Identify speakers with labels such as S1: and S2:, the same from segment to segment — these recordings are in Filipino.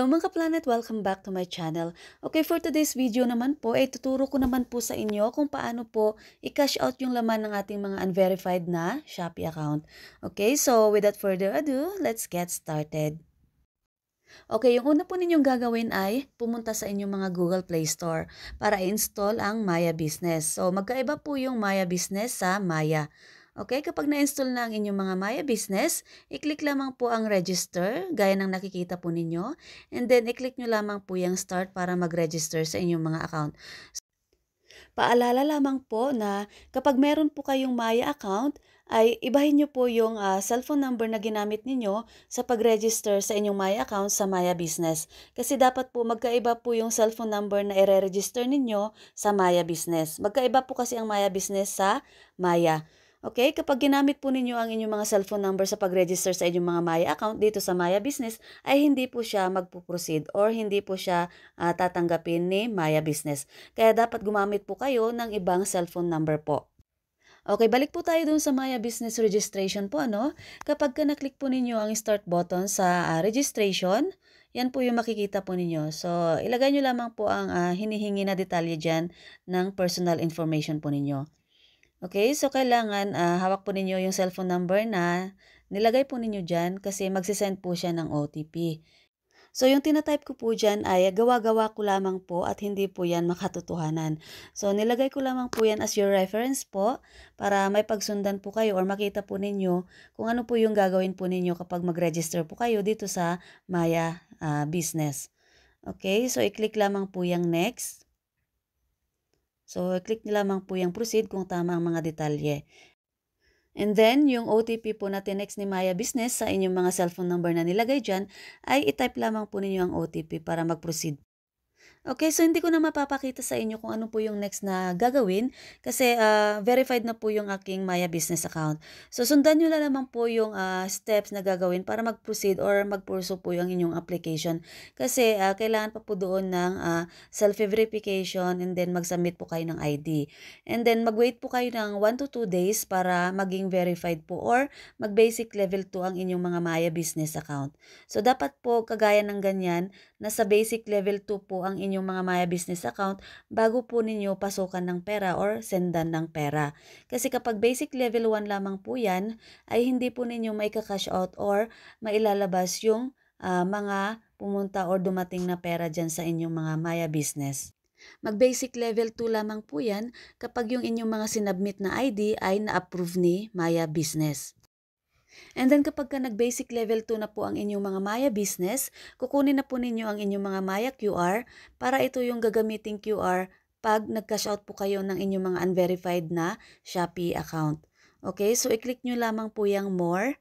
S1: Hello mga ka-planet! Welcome back to my channel. Okay, for today's video naman po, ay tuturo ko naman po sa inyo kung paano po i-cash out yung laman ng ating mga unverified na Shopee account. Okay, so without further ado, let's get started. Okay, yung una po ninyong gagawin ay pumunta sa inyong mga Google Play Store para i-install ang Maya Business. So magkaiba po yung Maya Business sa Maya. Okay, kapag na-install na ang inyong mga Maya Business, i-click lamang po ang register, gaya ng nakikita po ninyo. And then, i-click nyo lamang po yung start para mag-register sa inyong mga account. Paalala lamang po na kapag meron po kayong Maya account, ay ibahin nyo po yung cellphone number na ginamit ninyo sa pag-register sa inyong Maya account sa Maya Business. Kasi dapat po magkaiba po yung cellphone number na i-register ninyo sa Maya Business. Magkaiba po kasi ang Maya Business sa Maya. Okay, kapag ginamit po ninyo ang inyong mga cellphone number sa pag-register sa inyong mga Maya account dito sa Maya Business, ay hindi po siya magpo-proceed or hindi po siya tatanggapin ni Maya Business. Kaya dapat gumamit po kayo ng ibang cellphone number po. Okay, balik po tayo dun sa Maya Business Registration po, ano? Kapag na-click po ninyo ang start button sa registration, yan po yung makikita po ninyo. So, ilagay nyo lamang po ang hinihingi na detalye dyan ng personal information po ninyo. Okay, so kailangan hawak po ninyo yung cellphone number na nilagay po ninyo dyan kasi magsisend po siya ng OTP. So yung tinatype ko po dyan ay gawa-gawa ko lamang po at hindi po yan makatotohanan. So nilagay ko lamang po yan as your reference po para may pagsundan po kayo or makita po ninyo kung ano po yung gagawin po ninyo kapag mag-register po kayo dito sa Maya Business. Okay, so i-click lamang po yung next. So, click nyo lamang po yung proceed kung tama ang mga detalye. And then, yung OTP po na tinext ni Maya Business sa inyong mga cellphone number na nilagay dyan, ay i-type lamang po ninyo ang OTP para mag-proceed. Okay, so hindi ko na mapapakita sa inyo kung ano po yung next na gagawin kasi verified na po yung aking Maya Business account. So sundan nyo na naman po yung steps na gagawin para mag-proceed or mag-pursue po yung inyong application. Kasi kailangan pa po doon ng self-verification and then mag-submit po kayo ng ID. And then mag-wait po kayo ng 1 to 2 days para maging verified po or mag-basic level 2 ang inyong mga Maya Business account. So dapat po kagaya ng ganyan, nasa basic level 2 po ang inyong mga Maya Business account bago po ninyo pasukan ng pera or sendan ng pera. Kasi kapag basic level 1 lamang po yan, ay hindi po ninyo maika-cash out or mailalabas yung mga pumunta or dumating na pera dyan sa inyong mga Maya Business. Mag-basic level 2 lamang po yan kapag yung inyong mga sinubmit na ID ay na-approve ni Maya Business. And then kapag nag-basic level 2 na po ang inyong mga Maya Business, kukunin na po ninyo ang inyong mga Maya QR para ito yung gagamiting QR pag nag-cash out po kayo ng inyong mga unverified na Shopee account. Okay, so i-click nyo lamang po yung more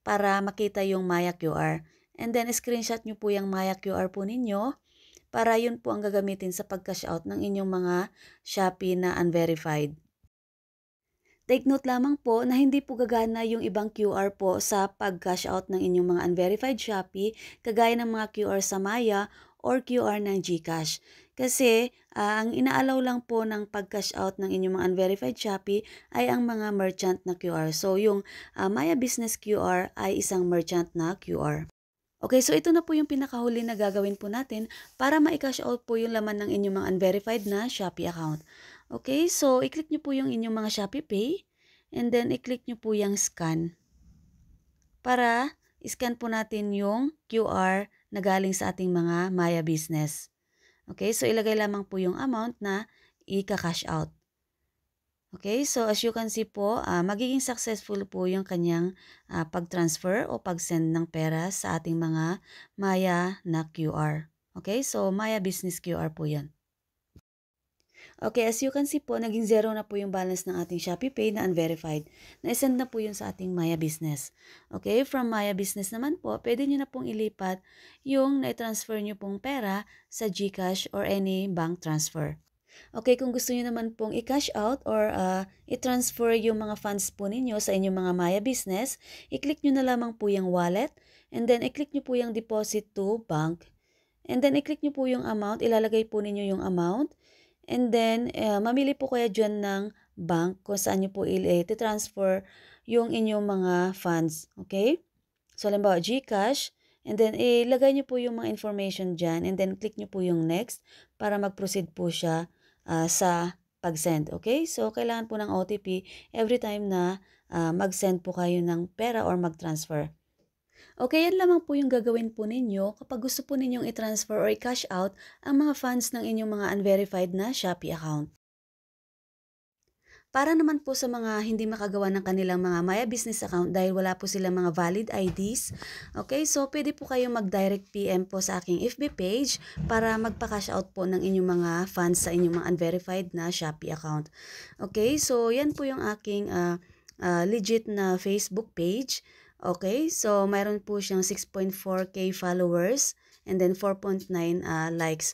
S1: para makita yung Maya QR. And then screenshot nyo po yung Maya QR po ninyo para yun po ang gagamitin sa pag-cash out ng inyong mga Shopee na unverified. Take note lamang po na hindi po gagana yung ibang QR po sa pag-cash out ng inyong mga unverified Shopee kagaya ng mga QR sa Maya or QR ng GCash. Kasi ang inaalaw lang po ng pag-cash out ng inyong mga unverified Shopee ay ang mga merchant na QR. So yung Maya Business QR ay isang merchant na QR. Okay, so ito na po yung pinakahuli na gagawin po natin para ma-cash out po yung laman ng inyong mga unverified na Shopee account. Okay, so i-click nyo po yung inyong mga Shopee Pay and then i-click nyo po yung scan para i-scan po natin yung QR na galing sa ating mga Maya Business. Okay, so ilagay lamang po yung amount na i-cash out. Okay, so as you can see po, magiging successful po yung kanyang pag-transfer o pag-send ng pera sa ating mga Maya na QR. Okay, so Maya Business QR po yan. Okay, as you can see po, naging zero na po yung balance ng ating Shopee Pay na unverified. Na-send na po yun sa ating Maya Business. Okay, from Maya Business naman po, pwede nyo na pong ilipat yung na-transfer nyo pong pera sa GCash or any bank transfer. Okay, kung gusto niyo naman pong i-cash out or i-transfer yung mga funds po ninyo sa inyong mga Maya Business, i-click nyo na lamang po yung wallet and then i-click nyo po yung deposit to bank. And then i-click nyo po yung amount, ilalagay po ninyo yung amount. And then mamili po kayo dyan ng bank kung saan nyo po i-transfer yung inyong mga funds. Okay? So halimbawa GCash And then, ilagay nyo po yung mga information dyan. And then, click nyo po yung next para mag-proceed po siya sa pag-send. Okay? So, kailangan po ng OTP every time na mag-send po kayo ng pera or mag-transfer. Okay, yan lamang po yung gagawin po ninyo kapag gusto po ninyong i-transfer or i-cash out ang mga funds ng inyong mga unverified na Shopee account. Para naman po sa mga hindi makagawa ng kanilang mga Maya Business account dahil wala po silang mga valid IDs, okay, so pwede po kayong mag-direct PM po sa aking FB page para magpa-cash out po ng inyong mga funds sa inyong mga unverified na Shopee account. Okay, so yan po yung aking legit na Facebook page. Okay, so mayroon po siyang 6.4K followers and then 4.9 likes.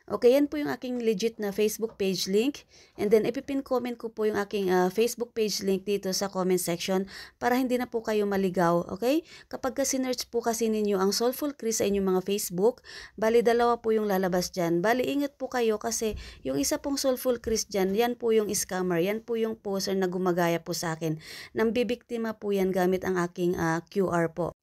S1: Okay, yan po yung aking legit na Facebook page link. And then, ipipin comment ko po yung aking Facebook page link dito sa comment section para hindi na po kayo maligaw. Okay? Kapag sinerch po kasi ninyo ang Soulful Kris sa inyong mga Facebook, bali dalawa po yung lalabas dyan. Bali, ingat po kayo kasi yung isa pong Soulful Kris dyan, yan po yung scammer. Yan po yung poser na gumagaya po sa akin. Nang bibiktima po yan gamit ang aking QR po.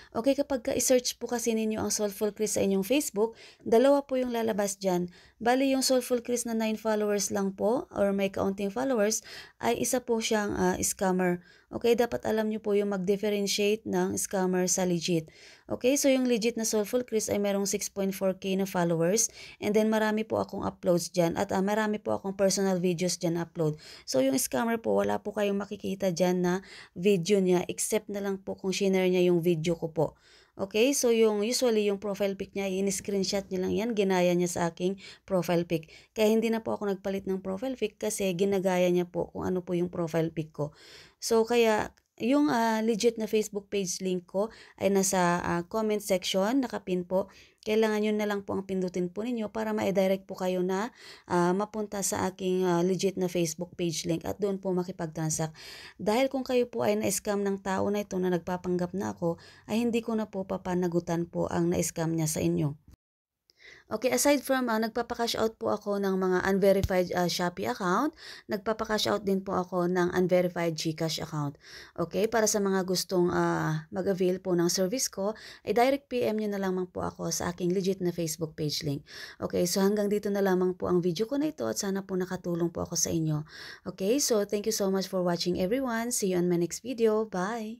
S1: Okay, kapag i-search po kasi ninyo ang Soulful Kris sa inyong Facebook, dalawa po yung lalabas dyan. Bali, yung Soulful Kris na 9 followers lang po or may counting followers ay isa po siyang scammer. Okay, dapat alam nyo po yung mag-differentiate ng scammer sa legit. Okay, so yung legit na Soulful Kris ay merong 6.4K na followers and then marami po akong uploads dyan at marami po akong personal videos dyan upload. So yung scammer po, wala po kayong makikita dyan na video niya except na lang po kung shinare niya yung video ko po. Okay, so usually yung profile pic niya, in-screenshot niya lang yan, ginaya niya sa aking profile pic. Kaya hindi na po ako nagpalit ng profile pic kasi ginagaya niya po kung ano po yung profile pic ko. So kaya yung legit na Facebook page link ko ay nasa comment section, nakapin po. Kailangan yun na lang po ang pindutin po ninyo para ma-direct po kayo na mapunta sa aking legit na Facebook page link at doon po makipag-transact. Dahil kung kayo po ay na-scam ng tao na ito na nagpapanggap na ako, ay hindi ko na po papanagutan po ang na-scam niya sa inyo. Okay, aside from nagpapa-cash out po ako ng mga unverified Shopee account, nagpapa-cash out din po ako ng unverified GCash account. Okay, para sa mga gustong mag-avail po ng service ko, ay direct PM nyo na lamang po ako sa aking legit na Facebook page link. Okay, so hanggang dito na lamang po ang video ko na ito at sana po nakatulong po ako sa inyo. Okay, so thank you so much for watching everyone. See you on my next video. Bye!